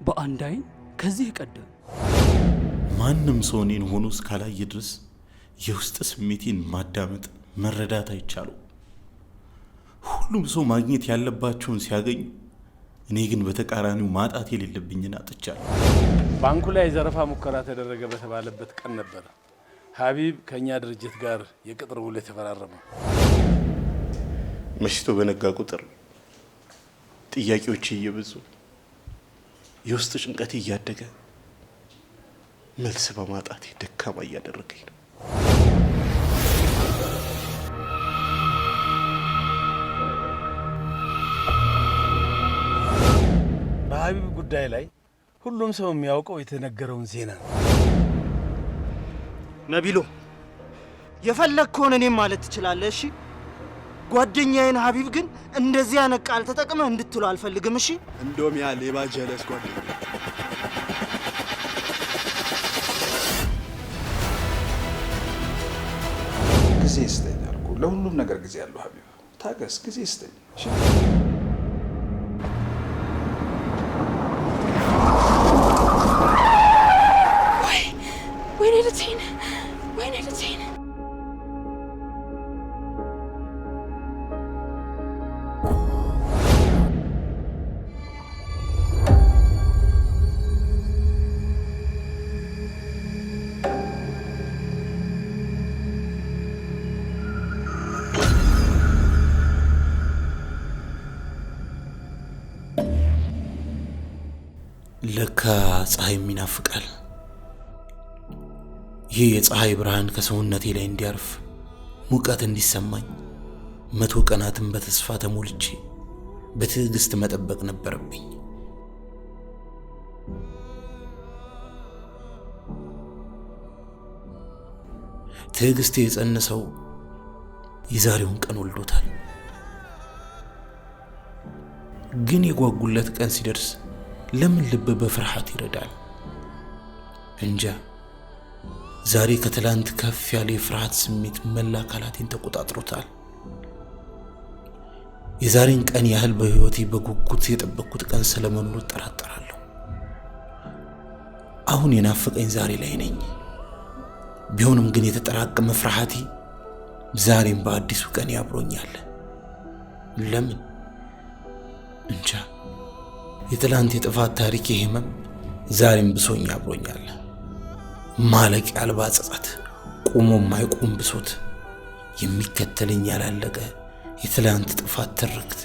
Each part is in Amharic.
በአንድ አይን ከዚህ ቀደም ማንም ሰው እኔን ሆኖ እስካላየ ድረስ የውስጥ ስሜቴን ማዳመጥ መረዳት አይቻለው። ሁሉም ሰው ማግኘት ያለባቸውን ሲያገኙ፣ እኔ ግን በተቃራኒው ማጣት የሌለብኝን አጥቻለሁ። ባንኩ ላይ ዘረፋ ሙከራ ተደረገ በተባለበት ቀን ነበር ሀቢብ ከኛ ድርጅት ጋር የቅጥር ውል የተፈራረመው። መሽቶ በነጋ ቁጥር ጥያቄዎች እየበዙ የውስጥ ጭንቀቴ እያደገ መልስ በማጣቴ ደካማ እያደረገኝ ነው። በሀቢብ ጉዳይ ላይ ሁሉም ሰው የሚያውቀው የተነገረውን ዜና ነው። ነቢሎ የፈለግከውን እኔም ማለት ትችላለህ። እሺ ጓደኛዬን ሀቢብ ግን እንደዚህ አይነት ቃል ተጠቅመህ እንድትለው አልፈልግም። እሺ እንደውም ያ ሌባ ጀለስ ጓደኛ ጊዜ ይስጠኝ አልኩህ። ለሁሉም ነገር ጊዜ ያለው ሀቢብ ታገስ፣ ጊዜ ይስጠኝ። እሺ ወይኔ ልትይን ወይኔ ልትይን ለካ ፀሐይም ይናፍቃል። ይህ የፀሐይ ብርሃን ከሰውነቴ ላይ እንዲያርፍ ሙቀት እንዲሰማኝ 100 ቀናትን በተስፋ ተሞልቼ በትዕግስት መጠበቅ ነበረብኝ። ትዕግስቴ የጸነሰው የዛሬውን ቀን ወልዶታል። ግን የጓጉለት ቀን ሲደርስ ለምን ልብ በፍርሃት ይረዳል? እንጃ። ዛሬ ከትላንት ከፍ ያለ የፍርሃት ስሜት መላ አካላቴን ተቆጣጥሮታል። የዛሬን ቀን ያህል በህይወቴ በጉጉት የጠበቅኩት ቀን ስለመኖሩ እጠራጠራለሁ። አሁን የናፈቀኝ ዛሬ ላይ ነኝ። ቢሆንም ግን የተጠራቀመ ፍርሃቴ ዛሬም በአዲሱ ቀን ያብሮኛል። ለምን? እንጃ። የትላንት የጥፋት ታሪክ ህመም ዛሬም ብሶኝ አብሮኛል። ማለቂያ አልባ ጸጸት፣ ቆሞ የማይቆም ብሶት፣ የሚከተለኝ ያላለቀ የትላንት ጥፋት ትርክት፣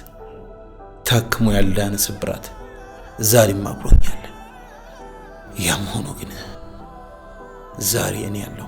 ታክሞ ያልዳነ ስብራት ዛሬም አብሮኛል። ያም ሆኖ ግን ዛሬ እኔ ያለሁ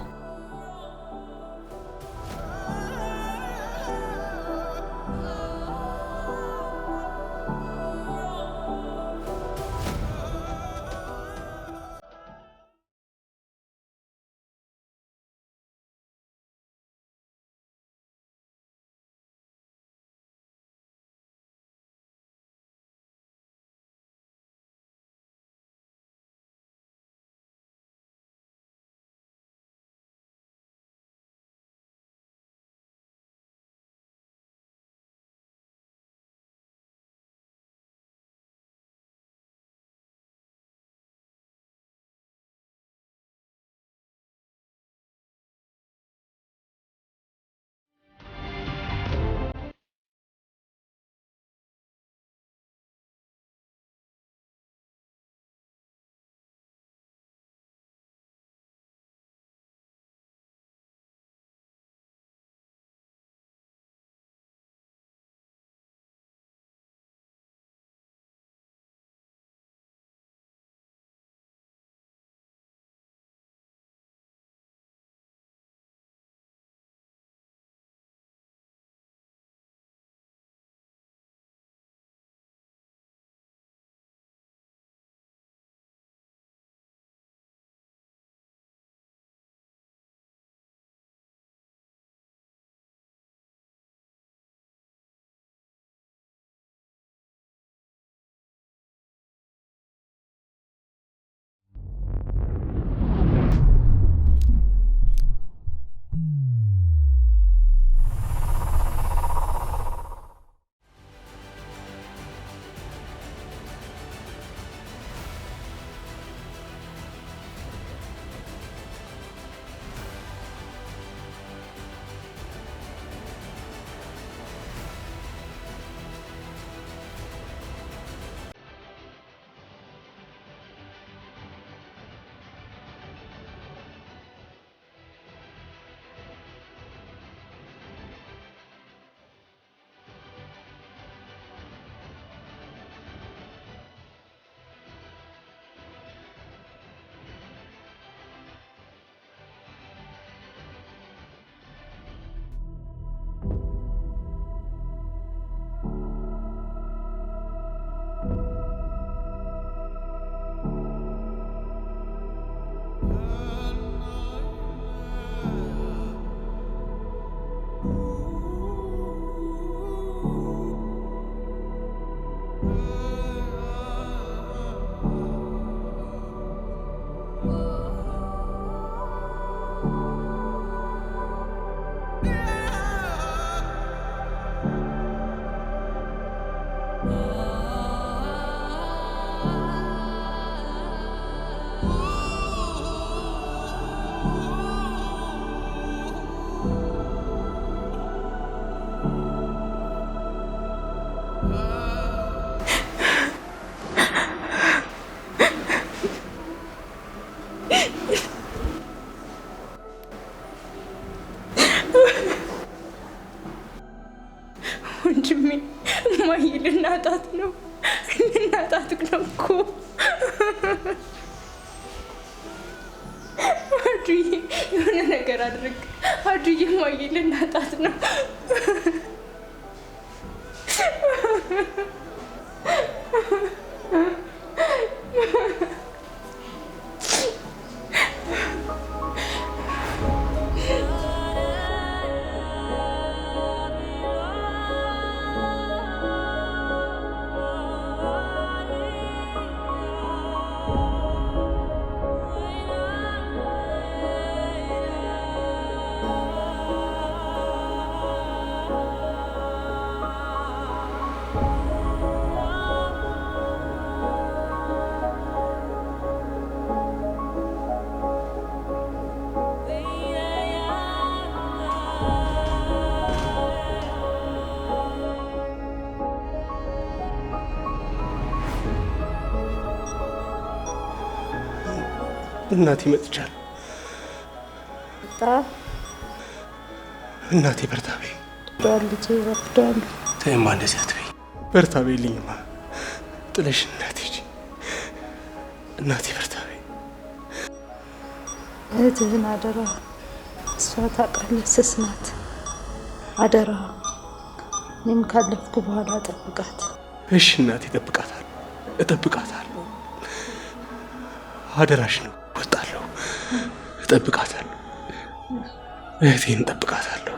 የሆነ ነገር አድርግ። አዱዬ ማየ ልናጣት ነው። እናቴ መጥቻለሁ። እናቴ በርታ በይ። ልጄ ወፍዷል። ተይማ እንደዚህ አትበይ። በርታ በይልኝማ። ጥለሽ እናቴ ሂጂ። እናቴ በርታ በይ። እህትህን አደራ። እሷ ታውቃለህ፣ ስስ ናት። አደራ እኔም ካለፍኩ በኋላ እጠብቃት። እሺ እናቴ፣ እጠብቃታለሁ። አደራሽ ነው። እወጣለሁ፣ እጠብቃታለሁ። እህቴን እጠብቃታለሁ።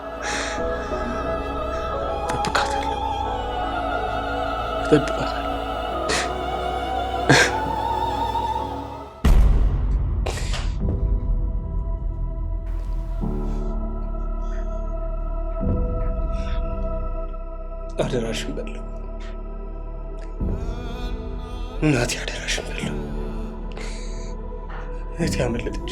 አደራሽን በለው እናቴ፣ አደራሽን በለው። እህቴ አመለጠች።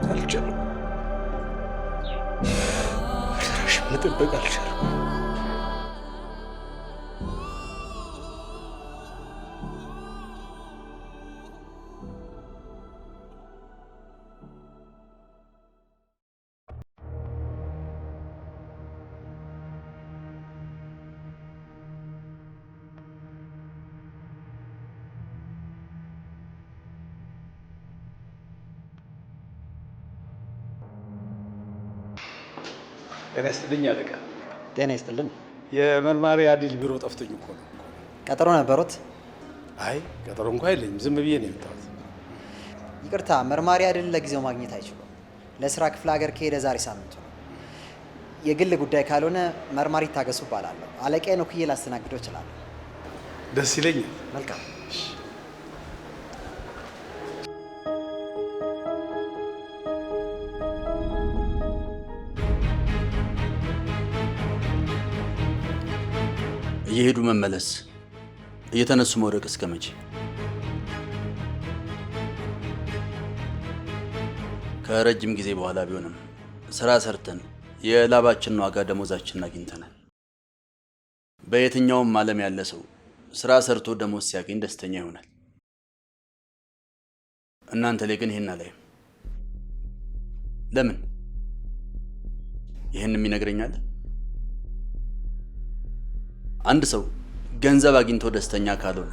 አልቻልኩም። አደራሽን መጠበቅ አልቻልኩም። ጤና ይስጥልኝ አለቃ። ጤና ይስጥልን። የመርማሪ አዲል ቢሮ ጠፍቶኝ እኮ ነው። ቀጠሮ ነበሩት? አይ ቀጠሮ እንኳን የለኝም፣ ዝም ብዬ ነው የመጣሁት። ይቅርታ፣ መርማሪ አዲል ለጊዜው ማግኘት አይችሉም። ለስራ ክፍለ ሀገር ከሄደ ዛሬ ሳምንቱ ነው። የግል ጉዳይ ካልሆነ መርማሪ ታገሱ እባላለሁ። አለቃዬን ወክዬ ላስተናግደው እችላለሁ። ደስ ይለኛል። መልካም። እየሄዱ መመለስ፣ እየተነሱ መውደቅ እስከ መቼ? ከረጅም ጊዜ በኋላ ቢሆንም ስራ ሰርተን የላባችንን ዋጋ ደሞዛችንን አግኝተናል። በየትኛውም ዓለም ያለ ሰው ስራ ሰርቶ ደሞዝ ሲያገኝ ደስተኛ ይሆናል። እናንተ ላይ ግን ይሄን አላየም። ለምን? ይሄንም ይነግረኛል። አንድ ሰው ገንዘብ አግኝቶ ደስተኛ ካልሆነ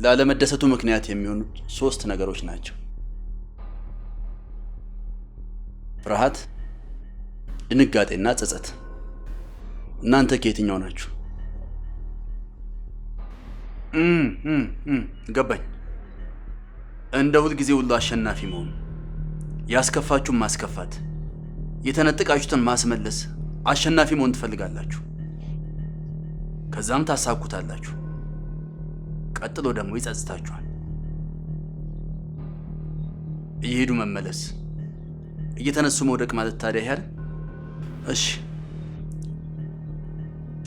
ላለመደሰቱ ምክንያት የሚሆኑት 3 ነገሮች ናቸው። ፍርሃት፣ ድንጋጤና ጸጸት። እናንተ ከየትኛው ናችሁ? ገባኝ። እንደ ሁል ጊዜ ሁሉ አሸናፊ መሆን፣ ያስከፋችሁን ማስከፋት፣ የተነጠቃችሁትን ማስመለስ፣ አሸናፊ መሆን ትፈልጋላችሁ። ከዛም ታሳኩታላችሁ። ቀጥሎ ደግሞ ይጸጽታችኋል። እየሄዱ መመለስ፣ እየተነሱ መውደቅ ማለት ታዲያ ያህል? እሺ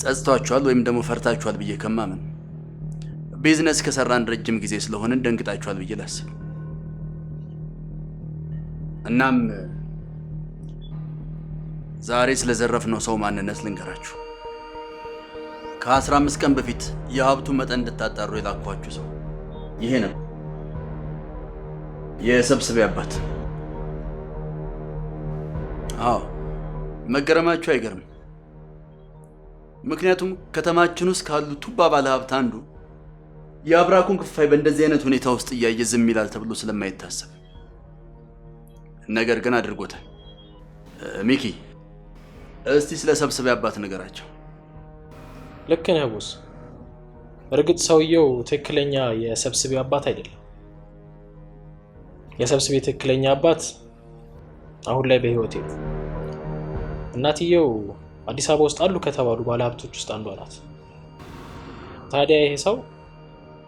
ጸጽታችኋል ወይም ደግሞ ፈርታችኋል ብዬ ከማመን ቢዝነስ ከሰራን ረጅም ጊዜ ስለሆነ ደንግጣችኋል ብዬ ላስብ። እናም ዛሬ ስለዘረፍነው ሰው ማንነት ልንገራችሁ። ከ15 ቀን በፊት የሀብቱን መጠን እንድታጣሩ የላኳችሁ ሰው ይሄ ነው። የሰብስቤ አባት አዎ መገረማችሁ አይገርም። ምክንያቱም ከተማችን ውስጥ ካሉ ቱባ ባለሀብት አንዱ የአብራኩን ክፋይ በእንደዚህ አይነት ሁኔታ ውስጥ እያየ ዝም ይላል ተብሎ ስለማይታሰብ ነገር ግን አድርጎታል። ሚኪ እስቲ ስለ ሰብስቤ አባት ነገራቸው። ልክ ነህ ቦስ። እርግጥ ሰውየው ትክክለኛ የሰብስቤ አባት አይደለም። የሰብስቤ ትክክለኛ አባት አሁን ላይ በህይወት የሉም። እናትየው አዲስ አበባ ውስጥ አሉ ከተባሉ ባለሀብቶች ውስጥ አንዷ ናት። ታዲያ ይሄ ሰው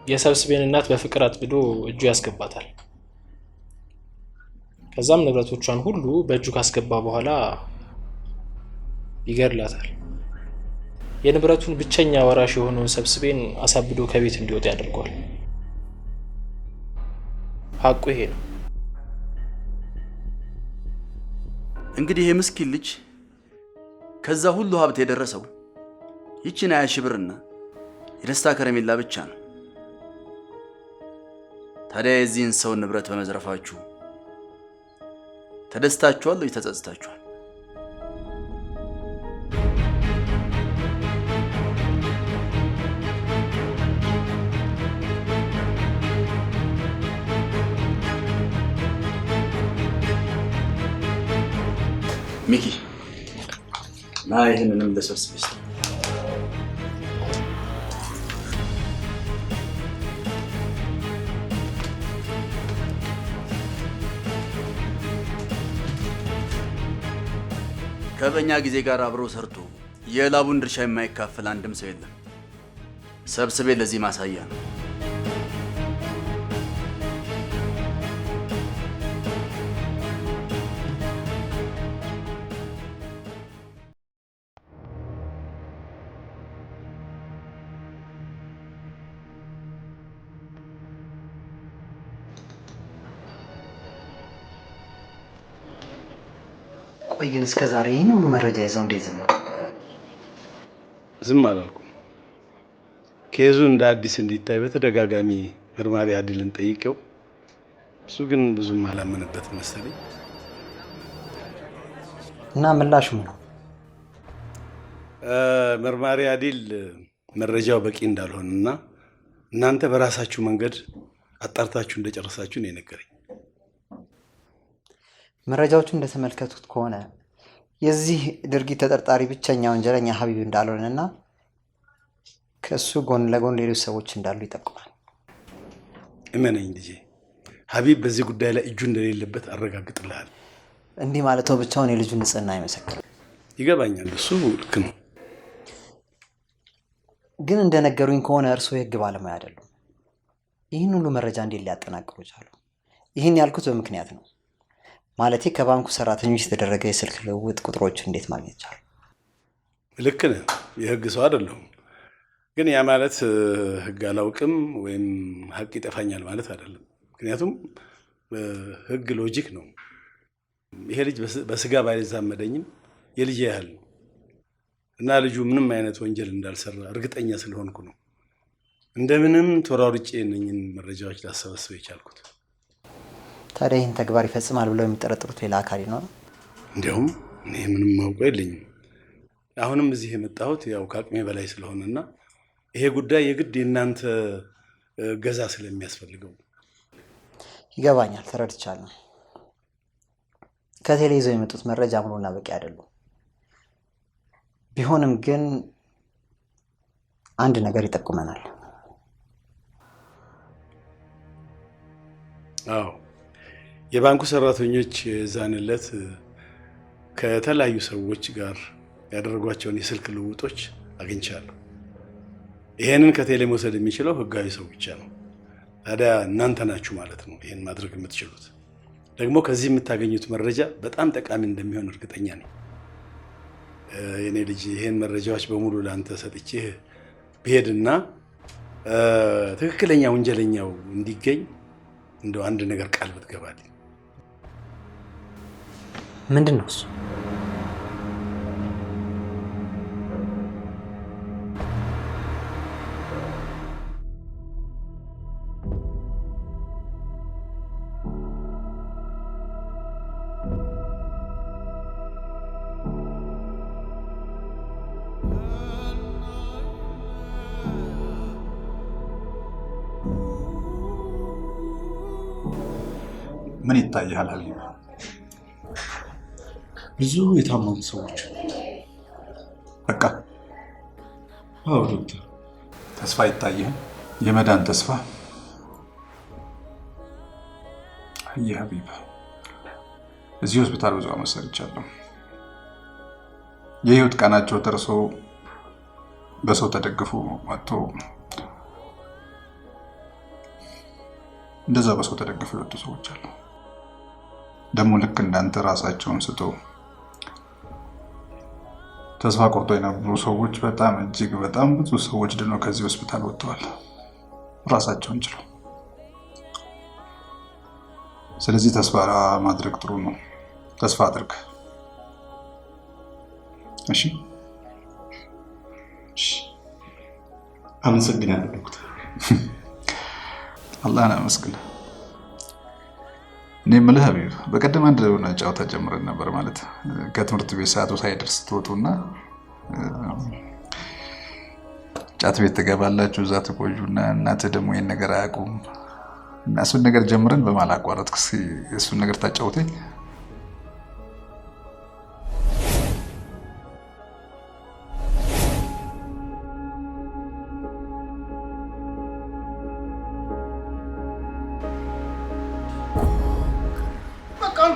የሰብስቤን እናት በፍቅር አጥብዶ እጁ ያስገባታል። ከዛም ንብረቶቿን ሁሉ በእጁ ካስገባ በኋላ ይገድላታል። የንብረቱን ብቸኛ ወራሽ የሆነውን ሰብስቤን አሳብዶ ከቤት እንዲወጣ ያደርገዋል። ሀቁ ይሄ ነው። እንግዲህ ይሄ ምስኪን ልጅ ከዛ ሁሉ ሀብት የደረሰው ይቺን 20 ሺህ ብርና የደስታ ከረሜላ ብቻ ነው። ታዲያ የዚህን ሰው ንብረት በመዝረፋችሁ ተደስታችኋል ወይ ተጸጽታችኋል? ሚኪ ና ይህንንም ለሰብስቤ ከበኛ ጊዜ ጋር አብሮ ሰርቶ የላቡን ድርሻ የማይካፈል አንድም ሰው የለም። ሰብስቤ ለዚህ ማሳያ ነው። ቆይ ግን እስከ ዛሬ ይህን ሁሉ መረጃ ይዘው እንዴት ዝም? ዝም አላልኩም። ኬዙ እንደ አዲስ እንዲታይ በተደጋጋሚ መርማሪ አዲልን ጠይቀው እሱ ግን ብዙም አላመነበትም መሰለኝ። እና ምላሹ ምን ነው? መርማሪ አዲል መረጃው በቂ እንዳልሆነና እናንተ በራሳችሁ መንገድ አጣርታችሁ እንደጨረሳችሁ ነው የነገረኝ። መረጃዎቹ እንደተመለከቱት ከሆነ የዚህ ድርጊት ተጠርጣሪ ብቸኛ ወንጀለኛ ሀቢብ እንዳልሆነና ከሱ ጎን ለጎን ሌሎች ሰዎች እንዳሉ ይጠቁማል። እመነኝ ልጄ፣ ሀቢብ በዚህ ጉዳይ ላይ እጁ እንደሌለበት አረጋግጥልሃል። እንዲህ ማለተው ብቻውን የልጁ ንጽህና አይመሰክርም። ይገባኛል፣ እሱ ልክ ነው። ግን እንደነገሩኝ ከሆነ እርስዎ የህግ ባለሙያ አይደሉም። ይህን ሁሉ መረጃ እንዴት ሊያጠናቅሩ ቻሉ? ይህን ያልኩት በምክንያት ነው። ማለቴ ከባንኩ ሰራተኞች የተደረገ የስልክ ልውውጥ ቁጥሮች እንዴት ማግኘት ቻሉ? ልክ ነህ፣ የህግ ሰው አይደለሁም። ግን ያ ማለት ህግ አላውቅም ወይም ሀቅ ይጠፋኛል ማለት አይደለም። ምክንያቱም ህግ ሎጂክ ነው። ይሄ ልጅ በስጋ ባይዛመደኝም የልጅ ያህል ነው እና ልጁ ምንም አይነት ወንጀል እንዳልሰራ እርግጠኛ ስለሆንኩ ነው እንደምንም ተሯሩጬ እነኝን መረጃዎች ላሰባስበው የቻልኩት። ታዲያ ይህን ተግባር ይፈጽማል ብለው የሚጠረጥሩት ሌላ አካል ይኖራል? እንዲያውም እኔ ምንም ማውቀው የለኝም። አሁንም እዚህ የመጣሁት ያው ከአቅሜ በላይ ስለሆነና ይሄ ጉዳይ የግድ የእናንተ ገዛ ስለሚያስፈልገው። ይገባኛል፣ ተረድቻለሁ። ከቴሌ ይዘው የመጡት መረጃ ሙሉና በቂ አይደሉም። ቢሆንም ግን አንድ ነገር ይጠቁመናል። አዎ፣ የባንኩ ሰራተኞች የዛን ዕለት ከተለያዩ ሰዎች ጋር ያደረጓቸውን የስልክ ልውውጦች አግኝቻለሁ። ይሄንን ከቴሌ መውሰድ የሚችለው ህጋዊ ሰው ብቻ ነው። ታዲያ እናንተ ናችሁ ማለት ነው ይሄን ማድረግ የምትችሉት። ደግሞ ከዚህ የምታገኙት መረጃ በጣም ጠቃሚ እንደሚሆን እርግጠኛ ነኝ። የኔ ልጅ ይሄን መረጃዎች በሙሉ ለአንተ ሰጥቼህ ብሄድና ትክክለኛ ወንጀለኛው እንዲገኝ እንደው አንድ ነገር ቃል ብትገባልኝ። ምንድን ነው እሱ? ምን ይታያል ሀቢብ? ብዙ የታመሙ ሰዎች። በቃ አዎ ዶክተር። ተስፋ ይታያል? የመዳን ተስፋ? አየህ ሀቢብ፣ እዚህ ሆስፒታል ብዙ ዓመት ሰርቻለሁ። የህይወት ቀናቸው ደርሶ በሰው ተደግፎ መጥቶ እንደዛ በሰው ተደግፎ የወጡ ሰዎች አሉ። ደግሞ ልክ እንዳንተ ራሳቸውን ስቶ ተስፋ ቆርጦ የነበሩ ሰዎች በጣም እጅግ በጣም ብዙ ሰዎች ድነው ከዚህ ሆስፒታል ወጥተዋል ራሳቸውን ችለው። ስለዚህ ተስፋ ማድረግ ጥሩ ነው። ተስፋ አድርግ። እሺ? አመሰግናለሁ ዶክተር። አላህን አመስግን። እኔ የምልህ ሀቢብ፣ በቀደም አንድ የሆነ ጨዋታ ጀምረን ነበር። ማለት ከትምህርት ቤት ሰዓቱ ሳይደርስ ትወጡና ጫት ቤት ትገባላችሁ፣ እዛ ትቆዩና እናትህ ደግሞ ይህን ነገር አያውቁም እና እሱን ነገር ጀምረን በማላቋረጥ እሱን ነገር ታጫውተኝ።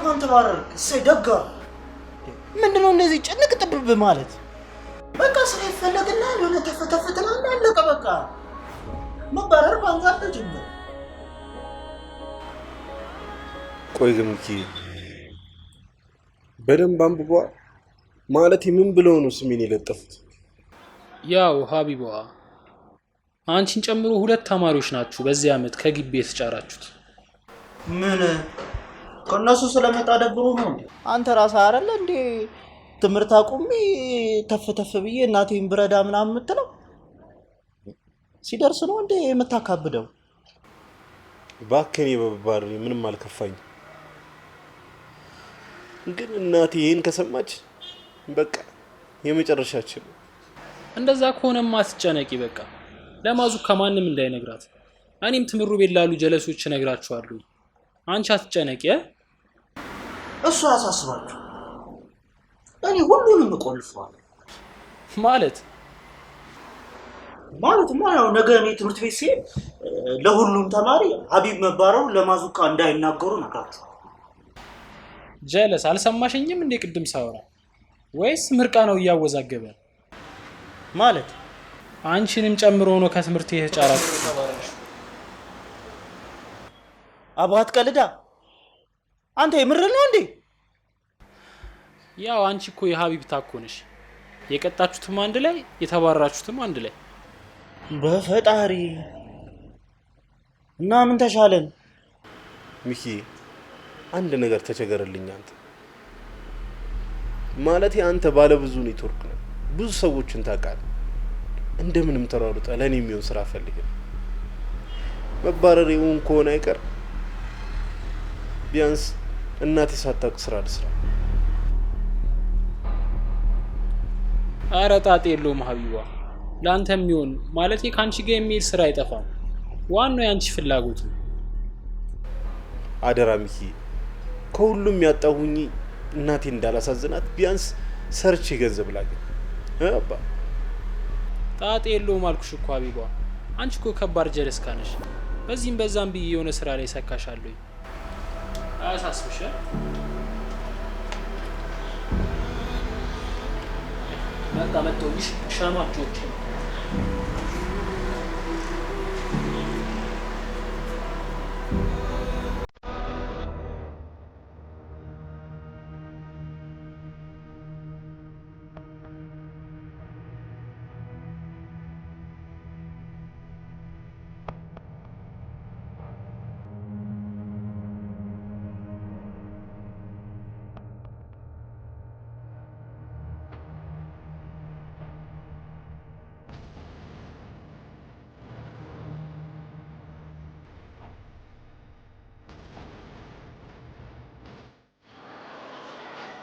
እንኳን ተባረርክ። እሰይ ደጋ። ምንድነው እንደዚህ ጭንቅ ጥብብ ማለት? በቃ ስራ ይፈለግና የሆነ ተፈተፈተና አለቀ። በቃ መባረር ባንዛት ተጀመረ። ቆይ ግን በደንብ አንብቧ ማለት ምን ብለው ነው ስሜን የለጠፉት? ያው ሀቢቧ አንቺን ጨምሮ 2 ተማሪዎች ናችሁ በዚህ ዓመት ከግቢ የተጫራችሁት። ምን ከነሱ ስለመጣ ደብሮ ነው እንዴ? አንተ ራስህ አይደለ እንዴ ትምህርት አቁሜ ተፈተፈ ብዬ እናቴን ብረዳ ምናምን የምትለው? ሲደርስ ነው እንዴ የምታካብደው? ባከኔ በባር ምንም አልከፋኝ። ግን እናቴ ይሄን ከሰማች በቃ የመጨረሻችን። እንደዛ ከሆነማ አትጨነቂ። በቃ ለማዙ ከማንም እንዳይነግራት። እኔም ትምሩ ቤት ላሉ ጀለሶች እነግራቸዋለሁ። አንቺ አትጨነቂ። እሱ አሳስባችሁ እኔ ሁሉንም እቆልፈዋለሁ። ማለት ያው ነገ እኔ ትምህርት ቤት ሲሄድ ለሁሉም ተማሪ ሀቢብ መባረሩ ለማዙካ እንዳይናገሩ ነግራችሁ። ጀለስ አልሰማሽኝም እንዴ ቅድም ሳወራ? ወይስ ምርቃ ነው እያወዛገበ? ማለት አንቺንም ጨምሮ ነው ከትምህርት የተጫራችሁ ተባረሽ። አባት ቀልዳ አንተ የምር ነው እንዴ? ያው አንቺ እኮ የሀቢብ ታኮነሽ። የቀጣችሁትም አንድ ላይ የተባረራችሁትም አንድ ላይ። በፈጣሪ እና ምን ተሻለን? ሚኪ አንድ ነገር ተቸገረልኝ። አንተ ማለት አንተ ባለ ብዙ ኔትወርክ ነው፣ ብዙ ሰዎችን ታውቃለህ። እንደምንም ተሯሩጠ ለኔ የሚሆን ስራ ፈልግ። መባረር ይሁን ከሆነ አይቀር ቢያንስ እናቴ ሳታውቅ ስራ ልስራ። ኧረ ጣጣ የለውም ሀቢባ፣ ለአንተ የሚሆን ማለቴ ከአንቺ ጋር የሚሄድ ስራ አይጠፋም። ዋናው የአንቺ ፍላጎት ነው። አደራ ሚኪ፣ ከሁሉም ያጣሁኝ እናቴ እንዳላሳዝናት ቢያንስ ሰርቼ ገንዘብ ላገኝ። አባ ጣጣ የለውም አልኩሽ እኮ ሀቢባ። አንቺ እኮ ከባድ ጀለስካ ነሽ። በዚህም በዛም ብዬ የሆነ ስራ ላይ ሰካሻለሁ። አያሳስብሽ። በቃ መጥቶልሽ ሻማቾች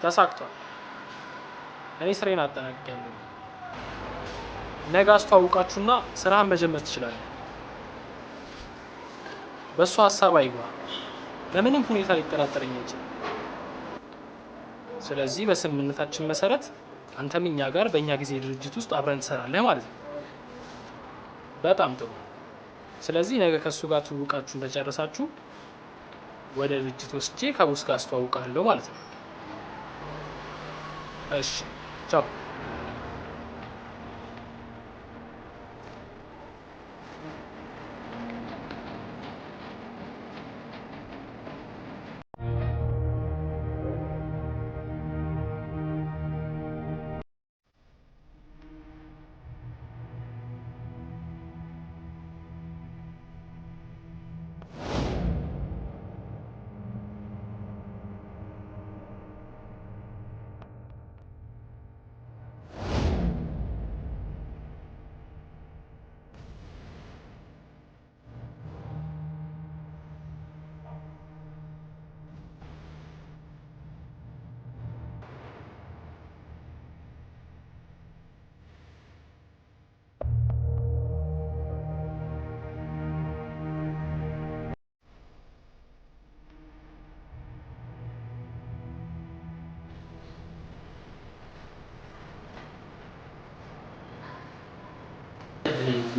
ተሳክቷል። እኔ ስራዬን አጠናቅቄያለሁ። ነገ አስተዋውቃችሁና ስራህን መጀመር ትችላለህ። በእሱ ሀሳብ አይግባ። በምንም ሁኔታ ሊጠራጠረኝ አይችልም። ስለዚህ በስምምነታችን መሰረት አንተም እኛ ጋር በእኛ ጊዜ ድርጅት ውስጥ አብረን ትሰራለህ ማለት ነው። በጣም ጥሩ። ስለዚህ ነገ ከሱ ጋር ትውውቃችሁ እንደጨረሳችሁ ወደ ድርጅት ወስጄ ከቦስ ጋር አስተዋውቃለሁ ማለት ነው። እሺ፣ ቻው።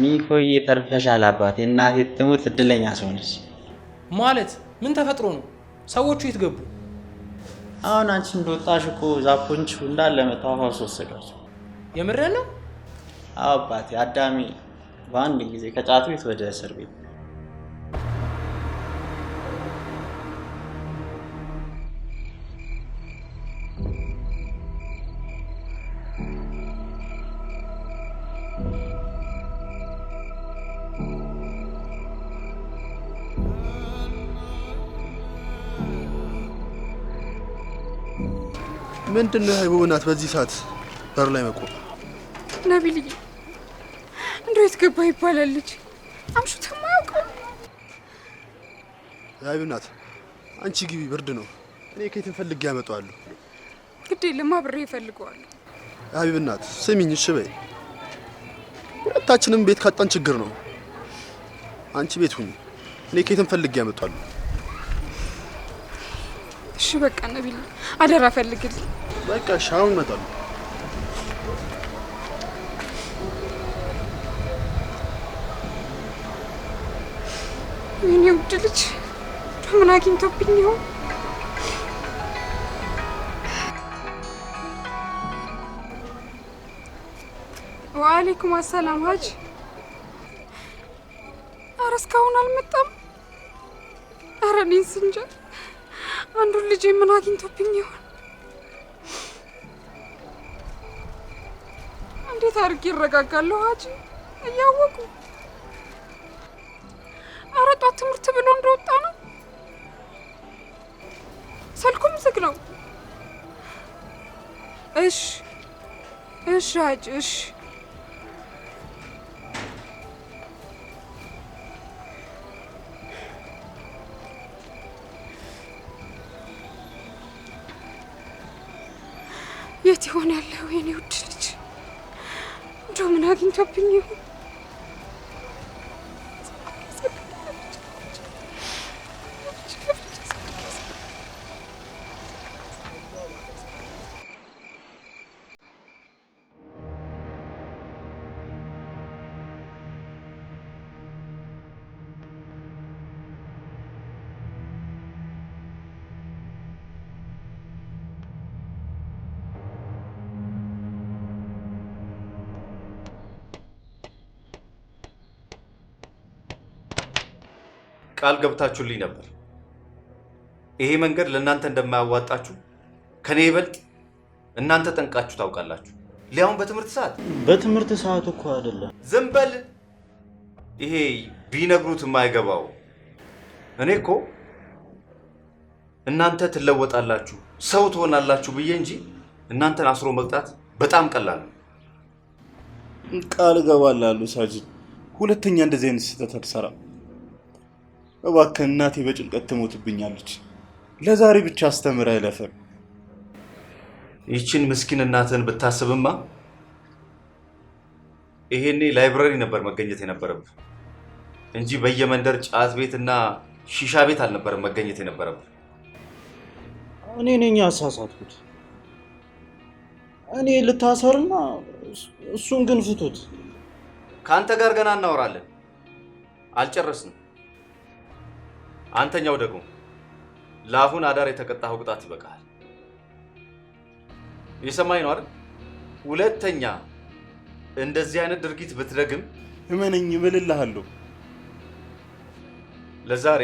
ሚኮዬ ተርፈሻል አባቴ። እናቴ ትሙት እድለኛ ሰው ነች። ማለት ምን ተፈጥሮ ነው? ሰዎቹ የት ገቡ? አሁን አንቺ እንደወጣሽ እኮ ዛፖንቹ እንዳለ መታወፋው ወሰዷቸው። የምሬን ነው? አዎ አባቴ። አዳሚ በአንድ ጊዜ ከጫት ቤት ወደ እስር ቤት። ምንድነው ሀይቡ እናት በዚህ ሰዓት በር ላይ መቆም? ነቢልዬ እንዴት ገባ ይባላል ልጅ አምሹት ማያውቀው። ሀይቡ እናት አንቺ ግቢ፣ ብርድ ነው። እኔ ከየት ፈልጌ ያመጣዋለሁ። ግድ የለም አብሬ እፈልገዋለሁ። ሀይቡ እናት ስሚኝ እሺ በይ። ሁለታችንም ቤት ካጣን ችግር ነው። አንቺ ቤት ሁኚ፣ እኔ ከየት ፈልጌ ያመጣዋለሁ። እሺ በቃ ነቢል አደራ ፈልግልኝ። በቃ ሻውን እመጣለሁ። የኔ ውድ ልጅ ምን አግኝቶብኝ ይሆን? ወአለይኩም አሰላም ሀጅ። ኧረ እስካሁን አልመጣም። ኧረ እኔን ስንጃ አንዱን ልጅ ምን አግኝቶብኝ ይሆን? እንዴት አድርጌ እረጋጋለሁ ሀጂ እያወቁ? ኧረ ጧት ትምህርት ብሎ እንደወጣ ነው። ስልኩም ዝግ ነው። እሺ እሺ ሀጂ እሺ። የት ይሆን ያለው የኔ ውድ ልጅ? እንደው ምን አግኝቶብኝ ይሆን? ቃል ገብታችሁልኝ ነበር። ይሄ መንገድ ለእናንተ እንደማያዋጣችሁ ከኔ ይበልጥ እናንተ ጠንቃችሁ ታውቃላችሁ። ሊያውም በትምህርት ሰዓት። በትምህርት ሰዓት እኮ አይደለም። ዝም በል። ይሄ ቢነግሩት የማይገባው። እኔ እኮ እናንተ ትለወጣላችሁ፣ ሰው ትሆናላችሁ ብዬ እንጂ እናንተን አስሮ መቅጣት በጣም ቀላል ነው። ቃል እገባላለሁ ሳጅን፣ ሁለተኛ እንደዚህ አይነት ስህተት አልሰራም። እባክህ እናቴ በጭንቀት ትሞትብኛለች። ለዛሬ ብቻ አስተምረህ እለፈን። ይችን ምስኪን እናትህን ብታስብማ ይሄኔ ላይብረሪ ነበር መገኘት የነበረብህ እንጂ በየመንደር ጫት ቤትና ሺሻ ቤት አልነበረም መገኘት የነበረብህ። እኔ ነኝ ያሳሳትኩት። እኔ ልታሰርና እሱን ግን ፍቱት። ከአንተ ጋር ገና እናወራለን፣ አልጨረስንም። አንተኛው ደግሞ ለአሁን አዳር የተቀጣኸው ቅጣት ይበቃል። የሰማኝ ነው አይደል? ሁለተኛ እንደዚህ አይነት ድርጊት ብትደግም እመነኝ እምልልሃለሁ። ለዛሬ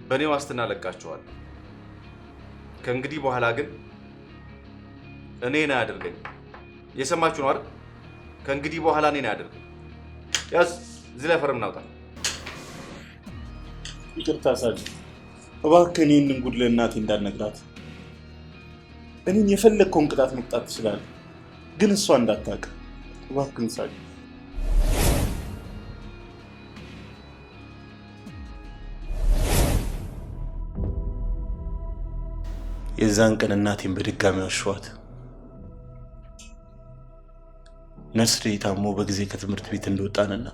በእኔ ዋስትና ለቃችኋለሁ። ከእንግዲህ በኋላ ግን እኔን አያደርገኝ። የሰማችሁ ነው አይደል? ከእንግዲህ በኋላ እኔን አያደርገኝ። ያዝ፣ እዚህ ላይ ፈርም እናውጣ። ይቅርታ ሳጅን፣ እባክህ ይህንን ጉድ ለእናቴ እንዳልነግራት። እኔን የፈለግከውን ቅጣት መቅጣት ትችላለህ፣ ግን እሷ እንዳታውቅ እባክህን ሳጅን። የዛን ቀን እናቴን በድጋሚ ዋሸኋት። ነስሬ ታሞ በጊዜ ከትምህርት ቤት እንደወጣንና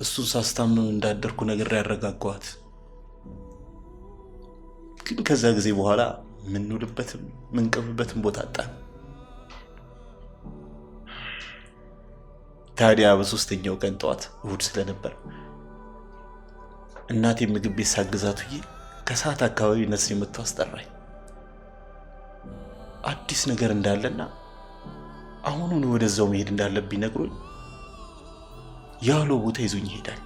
እሱን ሳስታምነው እንዳደርኩ ነገር ያረጋጋኋት። ግን ከዛ ጊዜ በኋላ ምንውልበትም ምንቀብበትም ቦታ አጣን። ታዲያ በሶስተኛው ቀን ጠዋት እሁድ ስለነበር እናቴ ምግብ ቤት ሳግዛት ውዬ ከሰዓት አካባቢ ነስሬ መጥቶ አስጠራኝ። አዲስ ነገር እንዳለና አሁኑን ወደዛው መሄድ እንዳለብኝ ነግሮኝ ያለው ቦታ ይዞኝ ይሄዳል።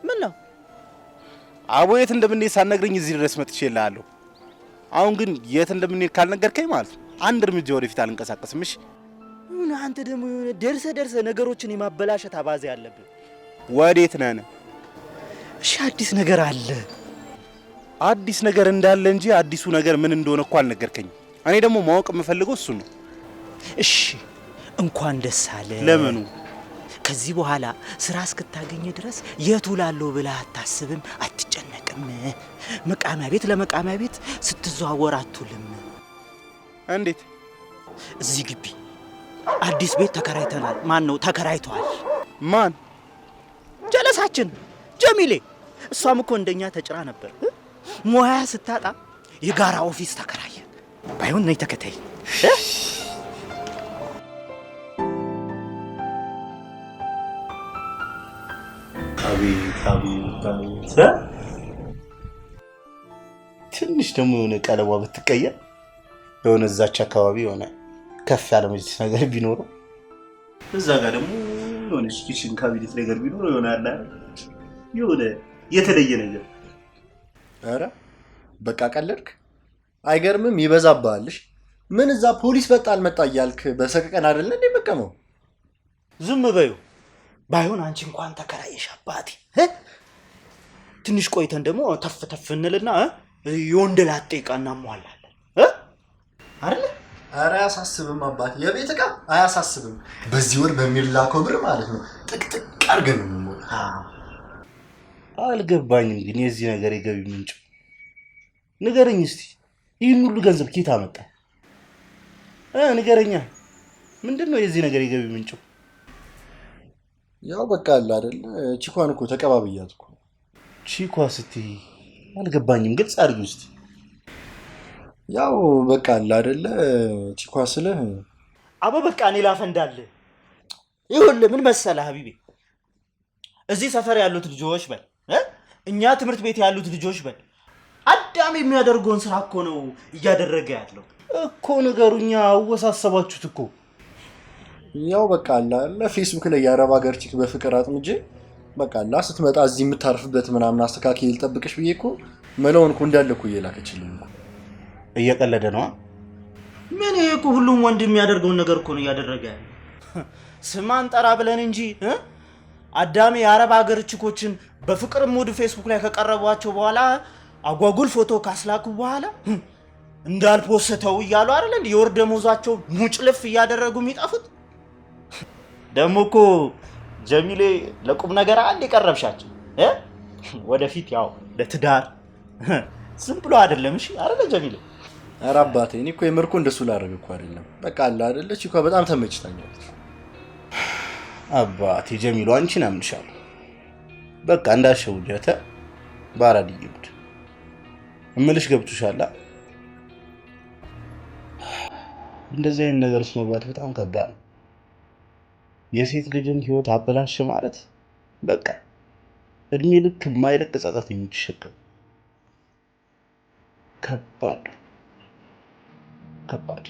ምን ነው አቦ የት እንደምንሄድ ሳትነግረኝ እዚህ ድረስ መጥቼልሃለሁ። አሁን ግን የት እንደምንሄድ ካልነገርከኝ ማለት ነው አንድ እርምጃ ወደፊት አልንቀሳቀስም። እሺ? አንተ ደግሞ ደርሰ ነገሮችን የማበላሸት አባዜ አለብህ። ወዴት ነን? እሺ አዲስ ነገር አለ። አዲስ ነገር እንዳለ እንጂ አዲሱ ነገር ምን እንደሆነ እኮ አልነገርከኝም። እኔ ደግሞ ማወቅ የምፈልገው እሱ ነው። እሺ እንኳን ደስ አለ። ለምኑ? ከዚህ በኋላ ስራ እስክታገኝ ድረስ የት ውላለሁ ብለህ አታስብም፣ አትጨነቅም። መቃሚያ ቤት ለመቃሚያ ቤት ስትዘዋወር አትውልም። እንዴት? እዚህ ግቢ አዲስ ቤት ተከራይተናል። ማን ነው ተከራይቷል? ማን? ጀለሳችን ጀሚሌ። እሷም እኮ እንደኛ ተጭራ ነበር። ሙያ ስታጣ የጋራ ኦፊስ ተከራየ። ባይሆን ነይ ተከታይ። አቤት ትንሽ ደግሞ የሆነ ቀለሟ ብትቀየር የሆነ እዛች አካባቢ የሆነ ከፍ ያለ መጅልስ ነገር ቢኖረው እዛ ጋር ደግሞ የሆነ ኪችን ካቢኔት ነገር ቢኖረው የሆነ ያለ የሆነ የተለየ ነገር። ኧረ በቃ ቀለድክ። አይገርምም? ይበዛብሃልሽ። ምን እዛ ፖሊስ መጣ አልመጣ እያልክ በሰቀቀን አይደለ እንዴ መቀመው? ዝም በዩ። ባይሆን አንቺ እንኳን ተከራየሽ አባቴ። ትንሽ ቆይተን ደግሞ ተፍ ተፍ እንልና የወንደላጤ ዕቃ እናሟላለን አይደል? ኧረ አያሳስብም አባቴ፣ የቤት ዕቃ አያሳስብም። በዚህ ወር በሚላከው ብር ማለት ነው ጥቅጥቅ አድርገን ነው የምንሞላ። አልገባኝም ግን የዚህ ነገር የገቢ ምንጭ ንገረኝ እስቲ። ይህን ሁሉ ገንዘብ ኬት አመጣ? ንገረኛ። ምንድን ነው የዚህ ነገር የገቢ ምንጩ? ያው በቃ አለ አይደል፣ ቺኳን እኮ ተቀባብያት እኮ። ቺኳ ስትይ አልገባኝም፣ ግልጽ አድርጊ እስቲ። ያው በቃ አለ አይደል፣ ቺኳ ስልህ አቦ በቃ እኔ ላፈንዳልህ። ይኸውልህ ምን መሰለህ ሀቢቤ፣ እዚህ ሰፈር ያሉት ልጆች በል እኛ ትምህርት ቤት ያሉት ልጆች በል አዳም የሚያደርገውን ስራ እኮ ነው እያደረገ ያለው እኮ። ነገሩኛ አወሳሰባችሁት እኮ። ያው በቃ አለ ፌስቡክ ላይ የአረብ ሀገር ቺክ በፍቅር አጥምጄ በቃ አለ ስትመጣ እዚህ የምታርፍበት ምናምን አስተካክዬ ልጠብቅሽ ብዬ እኮ መለውን እኮ እንዳለ እኮ እየላከችልኝ እኮ። እየቀለደ ነው። ምን ይሄ እኮ ሁሉም ወንድ የሚያደርገውን ነገር እኮ ነው እያደረገ ያለው። ስማን ጠራ ብለን እንጂ አዳሜ የአረብ ሀገር ቺኮችን በፍቅር ሙድ ፌስቡክ ላይ ከቀረቧቸው በኋላ አጓጉል ፎቶ ካስላኩ በኋላ እንዳልፖስተው እያሉ አይደል እንዴ የወር ደመወዛቸው ሙጭልፍ እያደረጉ የሚጠፉት። ደግሞ እኮ ጀሚሌ ለቁም ነገር አንድ የቀረብሻቸው ወደፊት ያው ለትዳር ዝም ብሎ አይደለም። እሺ አይደለ ጀሚሌ? ኧረ አባቴ እኔ እኮ የምርኮ እንደሱ ላደርግ እኮ አይደለም። በቃ አለ አይደለች እኮ በጣም ተመችታኛለች። አባቴ ጀሚሉ አንቺን አምንሻለሁ። በቃ እንዳሸውጀተ ባራድዬ ጉድ እምልሽ ገብቶሻል። እንደዚህ አይነት ነገር ውስጥ መግባት በጣም ከባድ ነው። የሴት ልጅን ህይወት አበላሽ ማለት በቃ እድሜ ልክ የማይለቅ ጸጸት የምትሸከም ከባድ ከባድ።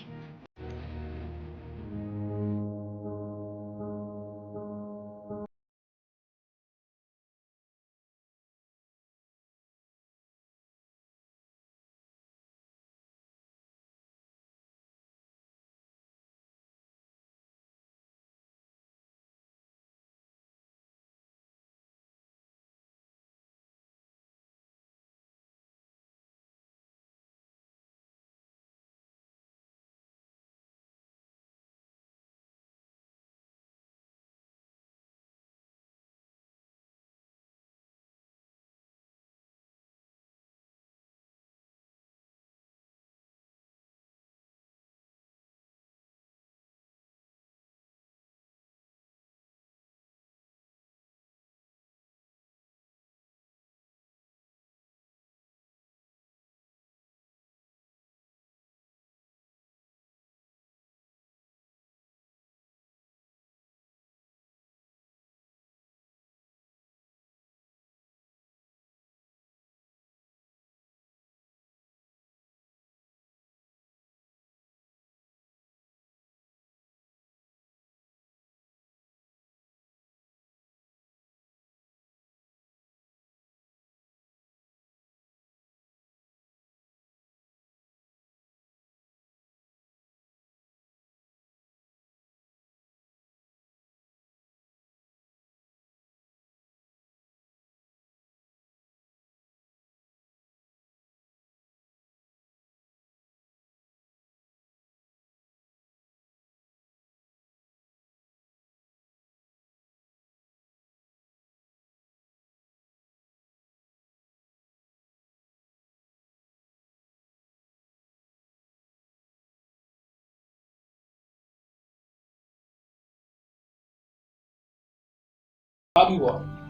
አቢባ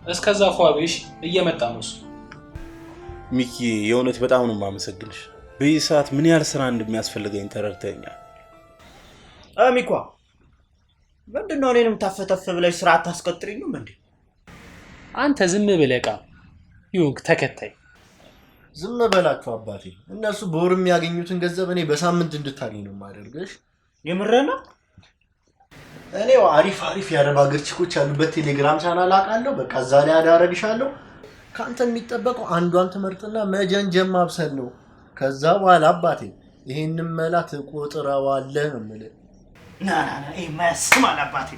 እስከዛ ፏብሽ እየመጣ ነው እሱ። ሚኪ የእውነት በጣም ነው የማመሰግንሽ። በዚህ ሰዓት ምን ያህል ስራ እንደሚያስፈልገኝ ተረድተኛል። ሚኳ ምንድነው እኔንም ታፈተፍ ብለሽ ስራ አታስቀጥሪኝም እንዴ? አንተ ዝም ብለህ ቃ ይሁን ተከታይ። ዝም በላችሁ አባቴ። እነሱ በወር የሚያገኙትን ገንዘብ እኔ በሳምንት እንድታገኝ ነው የማደርገሽ። የምረና እኔው አሪፍ የአረብ ሀገር ቺኮች ያሉበት ቴሌግራም ቻናል አውቃለሁ። በቃ እዛ ላይ አዳረግሻለሁ። ካንተ የሚጠበቀው አንዷን ትምህርትና መጀንጀም ማብሰል ነው። ከዛ በኋላ አባቴ ይሄንን መላ ትቆጥረዋለህ ነው የምልህ። ና ይሄ ማስማል አባቴ።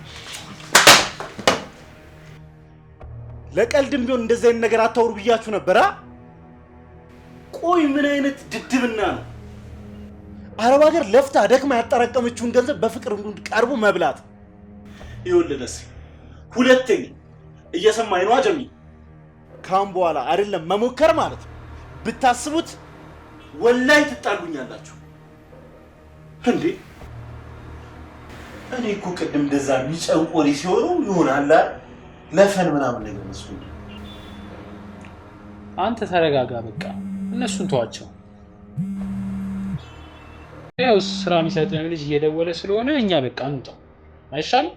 ለቀልድም ቢሆን እንደዚህ አይነት ነገር አታውሩ ብያችሁ ነበር። ቆይ ምን አይነት ድድብና ነው? አረብ ሀገር ለፍታ ደክማ ያጠራቀመችውን ገንዘብ በፍቅር ቀርቦ መብላት። ይኸውልህ ሁለተኛ እየሰማኝ ነው አጀሚ። ካም በኋላ አይደለም መሞከር ማለት ብታስቡት ወላይ ትጣሉኛላችሁ እንዴ። እኔ እኮ ቅድም እንደዛ የሚጨንቆሪ ሲሆኑ ይሆናል ለፈን ምናምን ነገር መስሎኝ። አንተ ተረጋጋ በቃ እነሱን ተዋቸው። ያው ስራ የሚሰጥን ልጅ እየደወለ ስለሆነ እኛ በቃ እንውጣ አይሻልም?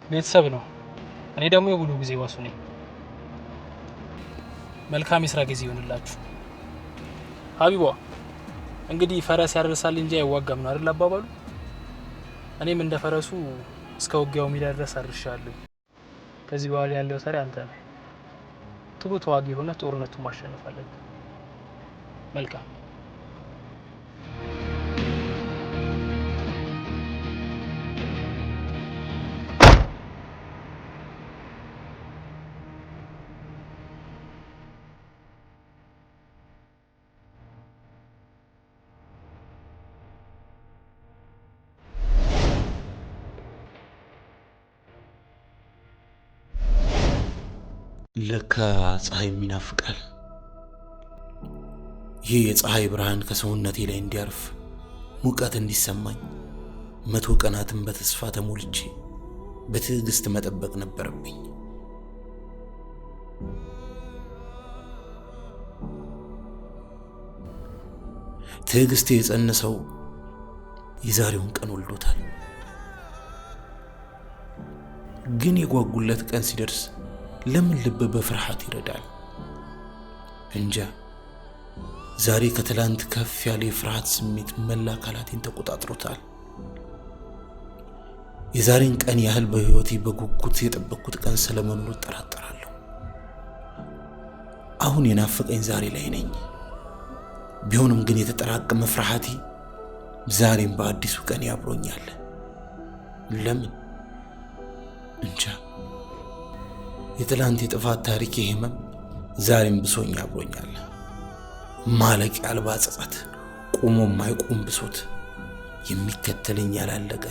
ቤተሰብ ነው። እኔ ደግሞ የሙሉ ጊዜ ዋሱ ነኝ። መልካም የስራ ጊዜ ይሆንላችሁ። ሀቢቧ እንግዲህ ፈረስ ያደርሳል እንጂ አይዋጋም ነው አይደል አባባሉ? እኔም እንደ ፈረሱ እስከ ውጊያው ሜዳ ድረስ አድርሻለሁ። ከዚህ በኋላ ያለው ሰሪ አንተ ነህ። ጥሩ ተዋጊ ሆነ ጦርነቱን ማሸነፍ አለብህ። መልካም ለካ ፀሐይ ይናፍቃል። ይህ የፀሐይ ብርሃን ከሰውነቴ ላይ እንዲያርፍ ሙቀት እንዲሰማኝ 100 ቀናትን በተስፋ ተሞልቼ በትዕግስት መጠበቅ ነበረብኝ። ትዕግስቴ የጸነሰው የዛሬውን ቀን ወልዶታል። ግን የጓጉለት ቀን ሲደርስ ለምን ልብ በፍርሃት ይረዳል? እንጃ። ዛሬ ከትላንት ከፍ ያለ የፍርሃት ስሜት መላ አካላቴን ተቆጣጥሮታል። የዛሬን ቀን ያህል በህይወቴ በጉጉት የጠበቅኩት ቀን ስለመኖሩ እጠራጠራለሁ። አሁን የናፈቀኝ ዛሬ ላይ ነኝ። ቢሆንም ግን የተጠራቀመ ፍርሃቴ ዛሬም በአዲሱ ቀን ያብሮኛል። ለምን? እንጃ። የትላንት የጥፋት ታሪክ ህመም ዛሬም ብሶኝ አብሮኛል። ማለቂያ አልባ ጸጸት፣ ቆሞ የማይቆም ብሶት፣ የሚከተለኝ ያላለቀ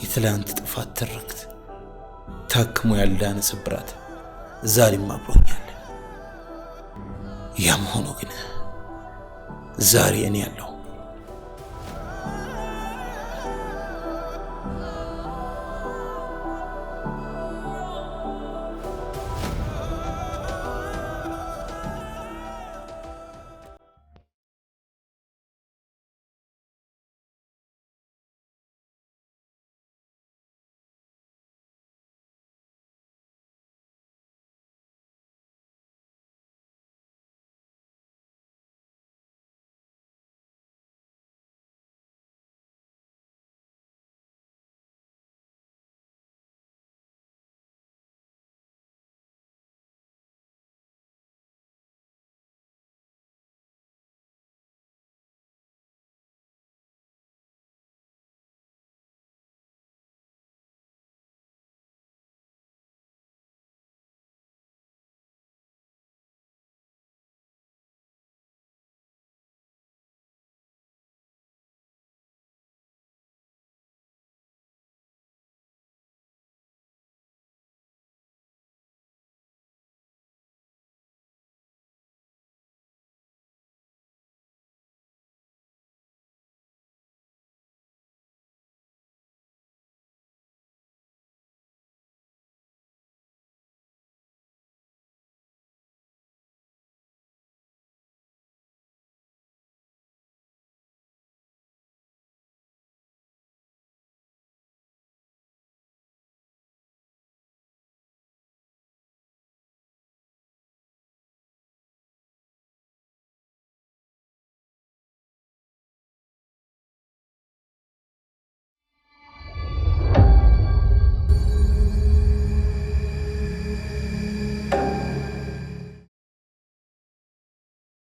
የትላንት ጥፋት ትርክት፣ ታክሞ ያልዳነ ስብራት ዛሬም አብሮኛል። ያም ሆኖ ግን ዛሬ እኔ ያለሁ